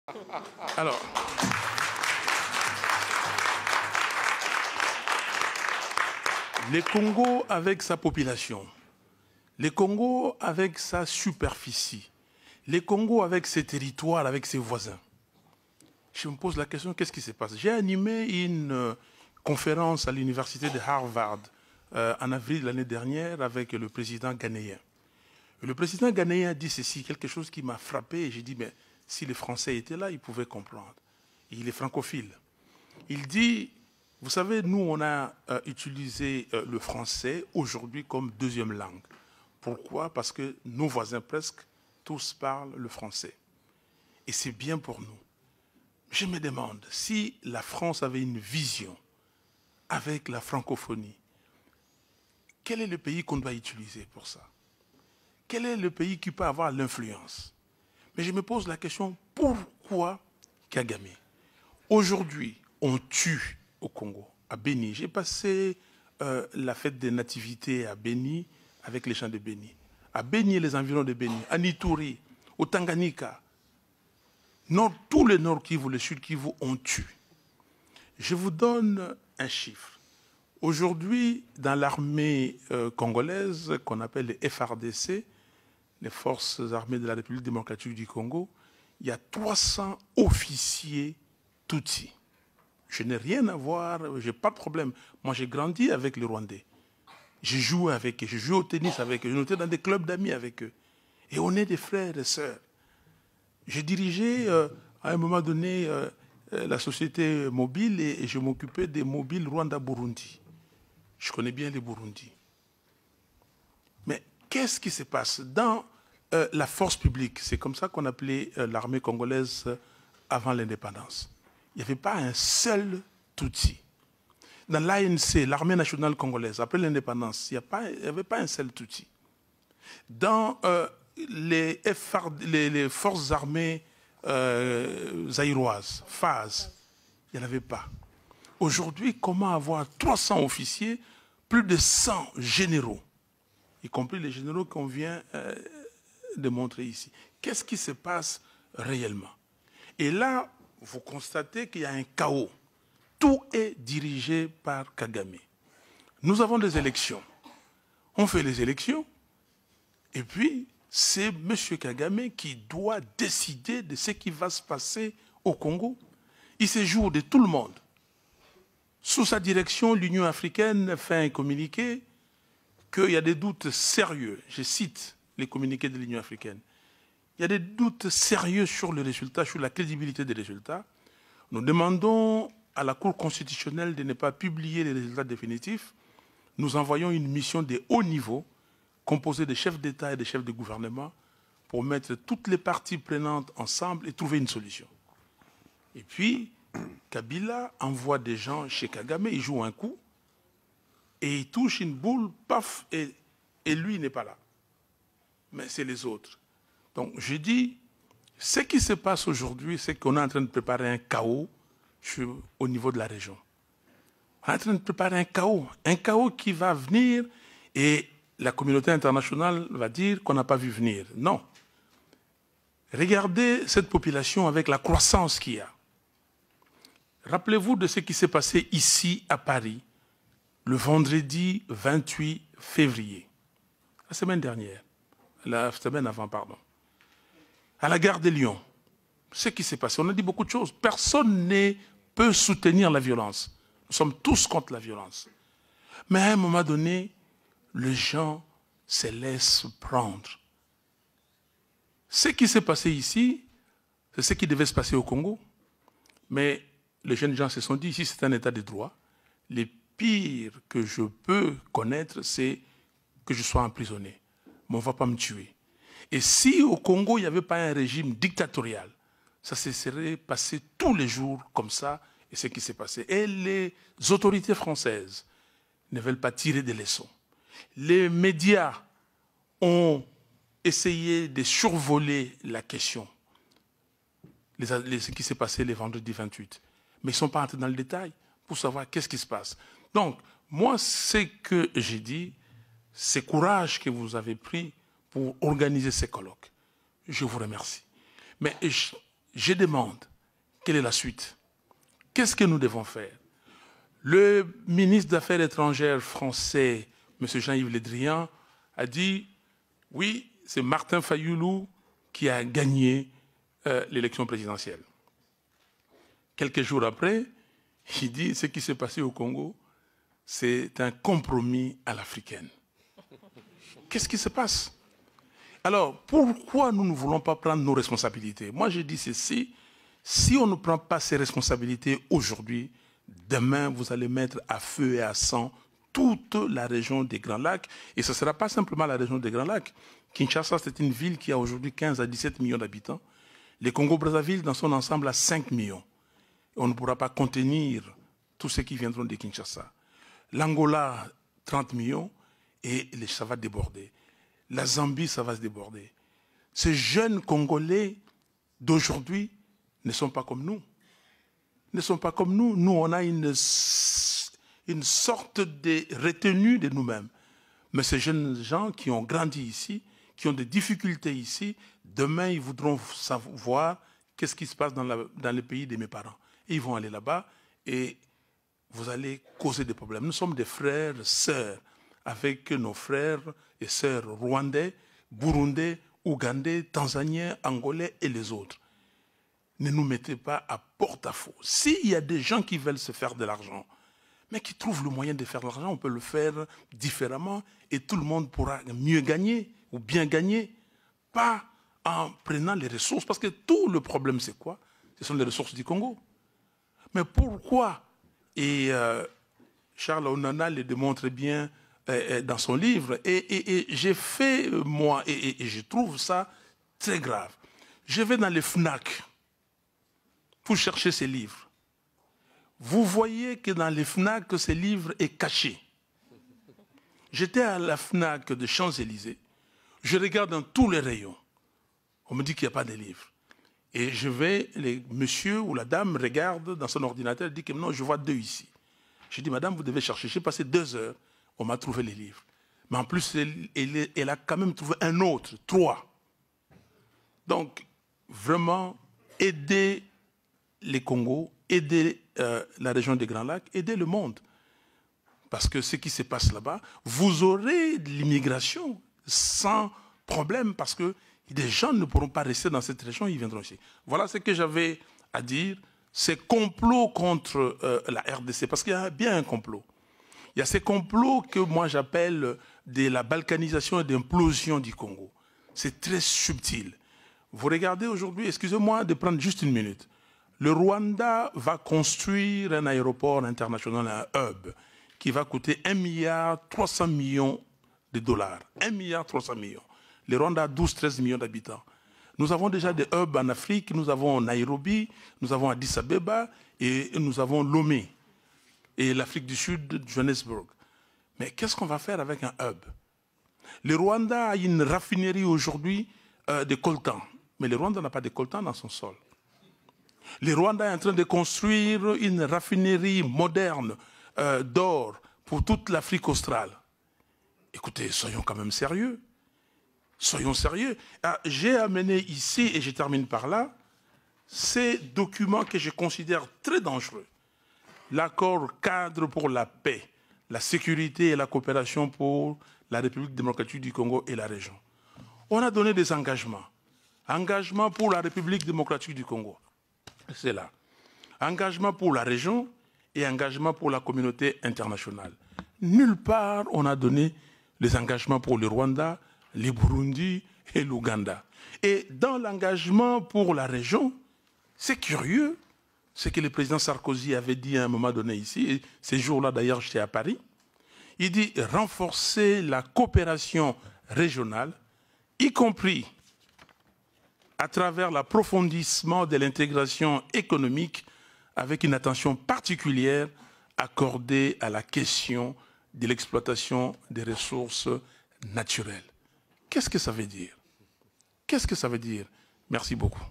Alors, les Congo avec sa population, les Congo avec sa superficie, les Congo avec ses territoires, avec ses voisins. Je me pose la question, qu'est-ce qui se passe? J'ai animé une conférence à l'université de Harvard en avril de l'année dernière avec le président ghanéen. Et le président ghanéen a dit ceci, quelque chose qui m'a frappé, et j'ai dit, mais si les Français étaient là, ils pouvaient comprendre. Et il est francophile. Il dit, vous savez, nous, on a utilisé le français aujourd'hui comme deuxième langue. Pourquoi? Parce que nos voisins presque tous parlent le français. Et c'est bien pour nous. Je me demande si la France avait une vision avec la francophonie, quel est le pays qu'on doit utiliser pour ça? Quel est le pays qui peut avoir l'influence? Mais je me pose la question, pourquoi Kagame? Aujourd'hui, on tue au Congo, à Béni. J'ai passé la fête des nativités à Béni avec les chants de Béni. À Béni et les environs de Béni, à Nitouri, au Tanganyika, tout le Nord Kivu, le Sud Kivu, on tue. Je vous donne un chiffre. Aujourd'hui, dans l'armée congolaise, qu'on appelle les FARDC, les Forces armées de la République démocratique du Congo, il y a 300 officiers Tutsis. Je n'ai rien à voir, je n'ai pas de problème. Moi, j'ai grandi avec les Rwandais. J'ai joué avec eux, j'ai joué au tennis avec eux, j'ai été dans des clubs d'amis avec eux. Et on est des frères et sœurs. J'ai dirigé à un moment donné la société mobile et je m'occupais des mobiles Rwanda-Burundi. Je connais bien les Burundis. Mais qu'est-ce qui se passe dans la force publique? C'est comme ça qu'on appelait l'armée congolaise avant l'indépendance. Il n'y avait pas un seul Tutsi. Dans l'ANC, l'armée nationale congolaise, après l'indépendance, il n'y avait pas un seul Tutsi. Dans les forces armées zaïroises, FAZ, il n'y en avait pas. Aujourd'hui, comment avoir 300 officiers, plus de 100 généraux, y compris les généraux qu'on vient de montrer ici? Qu'est-ce qui se passe réellement? Et là, vous constatez qu'il y a un chaos. Tout est dirigé par Kagame. Nous avons des élections. On fait les élections, et puis c'est M. Kagame qui doit décider de ce qui va se passer au Congo. Il se joue de tout le monde. Sous sa direction, l'Union africaine fait un communiqué qu'il y a des doutes sérieux. Je cite les communiqués de l'Union africaine. Il y a des doutes sérieux sur les résultats, sur la crédibilité des résultats. Nous demandons à la Cour constitutionnelle de ne pas publier les résultats définitifs. Nous envoyons une mission de haut niveau, composée de chefs d'État et de chefs de gouvernement, pour mettre toutes les parties prenantes ensemble et trouver une solution. Et puis, Kabila envoie des gens chez Kagame, il joue un coup, et il touche une boule, paf, et lui n'est pas là. Mais c'est les autres. Donc, je dis, ce qui se passe aujourd'hui, c'est qu'on est en train de préparer un chaos au niveau de la région. On est en train de préparer un chaos qui va venir et la communauté internationale va dire qu'on n'a pas vu venir. Non. Regardez cette population avec la croissance qu'il y a. Rappelez-vous de ce qui s'est passé ici à Paris, le vendredi 28 février, la semaine dernière, la semaine avant, pardon. À la gare de Lyon, ce qui s'est passé, on a dit beaucoup de choses. Personne ne peut soutenir la violence. Nous sommes tous contre la violence. Mais à un moment donné, les gens se laissent prendre. Ce qui s'est passé ici, c'est ce qui devait se passer au Congo. Mais les jeunes gens se sont dit, ici c'est un état de droit. Le pire que je peux connaître, c'est que je sois emprisonné. Mais on ne va pas me tuer. Et si au Congo, il n'y avait pas un régime dictatorial, ça se serait passé tous les jours comme ça, et c'est ce qui s'est passé. Et les autorités françaises ne veulent pas tirer des leçons. Les médias ont essayé de survoler la question, ce qui s'est passé le vendredi 28. Mais ils ne sont pas entrés dans le détail pour savoir qu'est-ce qui se passe. Donc, moi, ce que j'ai dit, c'est courage que vous avez pris pour organiser ces colloques. Je vous remercie. Mais Je demande, quelle est la suite? Qu'est-ce que nous devons faire? Le ministre des Affaires étrangères français, M. Jean-Yves Le Drian, a dit, oui, c'est Martin Fayulu qui a gagné l'élection présidentielle. Quelques jours après, il dit, ce qui s'est passé au Congo, c'est un compromis à l'africaine. Qu'est-ce qui se passe? Alors, pourquoi nous ne voulons pas prendre nos responsabilités? Moi, je dis ceci, si on ne prend pas ces responsabilités aujourd'hui, demain, vous allez mettre à feu et à sang toute la région des Grands Lacs. Et ce ne sera pas simplement la région des Grands Lacs. Kinshasa, c'est une ville qui a aujourd'hui 15 à 17 millions d'habitants. Le Congo-Brazzaville, dans son ensemble, a 5 millions. On ne pourra pas contenir tous ceux qui viendront de Kinshasa. L'Angola, 30 millions, et ça va déborder. La Zambie, ça va se déborder. Ces jeunes Congolais d'aujourd'hui ne sont pas comme nous. Ne sont pas comme nous. Nous, on a une sorte de retenue de nous-mêmes. Mais ces jeunes gens qui ont grandi ici, qui ont des difficultés ici, demain, ils voudront savoir qu'est-ce qui se passe dans le pays de mes parents. Et ils vont aller là-bas et vous allez causer des problèmes. Nous sommes des frères, sœurs, avec nos frères et sœurs rwandais, burundais, ougandais, tanzaniens, angolais et les autres. Ne nous mettez pas à porte-à-faux. S'il y a des gens qui veulent se faire de l'argent, mais qui trouvent le moyen de faire de l'argent, on peut le faire différemment et tout le monde pourra mieux gagner ou bien gagner, pas en prenant les ressources. Parce que tout le problème, c'est quoi? Ce sont les ressources du Congo. Mais pourquoi? Et Charles Onana le démontre bien dans son livre. Et j'ai fait, moi, et je trouve ça très grave. Je vais dans les FNAC pour chercher ces livres. Vous voyez que dans les FNAC, ce livre est caché. J'étais à la FNAC de Champs-Élysées. Je regarde dans tous les rayons. On me dit qu'il n'y a pas de livres. Et je vais, le monsieur ou la dame regarde dans son ordinateur et dit que non, je vois 2 ici. Je dis, madame, vous devez chercher. J'ai passé 2 heures, on m'a trouvé les livres. Mais en plus, elle a quand même trouvé un autre, 3. Donc, vraiment, aider les Congos, aider la région des Grands Lacs, aider le monde. Parce que ce qui se passe là-bas, vous aurez de l'immigration sans problème parce que des gens ne pourront pas rester dans cette région, ils viendront ici. Voilà ce que j'avais à dire. Ces complots contre la RDC, parce qu'il y a bien un complot. Il y a ces complots que moi j'appelle de la balkanisation et d'implosion du Congo. C'est très subtil. Vous regardez aujourd'hui, excusez-moi de prendre juste une minute. Le Rwanda va construire un aéroport international, un hub, qui va coûter 1,3 milliard de dollars. 1,3 milliard. Le Rwanda a 12-13 millions d'habitants. Nous avons déjà des hubs en Afrique, nous avons Nairobi, nous avons Addis Abeba et nous avons Lomé. Et l'Afrique du Sud, Johannesburg. Mais qu'est-ce qu'on va faire avec un hub? Le Rwanda a une raffinerie aujourd'hui de coltan. Mais le Rwanda n'a pas de coltan dans son sol. Le Rwanda est en train de construire une raffinerie moderne d'or pour toute l'Afrique australe. Écoutez, soyons quand même sérieux. Soyons sérieux. J'ai amené ici, et je termine par là, ces documents que je considère très dangereux. L'accord cadre pour la paix, la sécurité et la coopération pour la République démocratique du Congo et la région. On a donné des engagements. Engagement pour la République démocratique du Congo. C'est là. Engagement pour la région et engagement pour la communauté internationale. Nulle part on a donné les engagements pour le Rwanda, le Burundi et l'Ouganda. Et dans l'engagement pour la région, c'est curieux, ce que le président Sarkozy avait dit à un moment donné ici, et ces jours-là d'ailleurs j'étais à Paris, il dit renforcer la coopération régionale, y compris à travers l'approfondissement de l'intégration économique avec une attention particulière accordée à la question de l'exploitation des ressources naturelles. Qu'est-ce que ça veut dire? Qu'est-ce que ça veut dire? Merci beaucoup.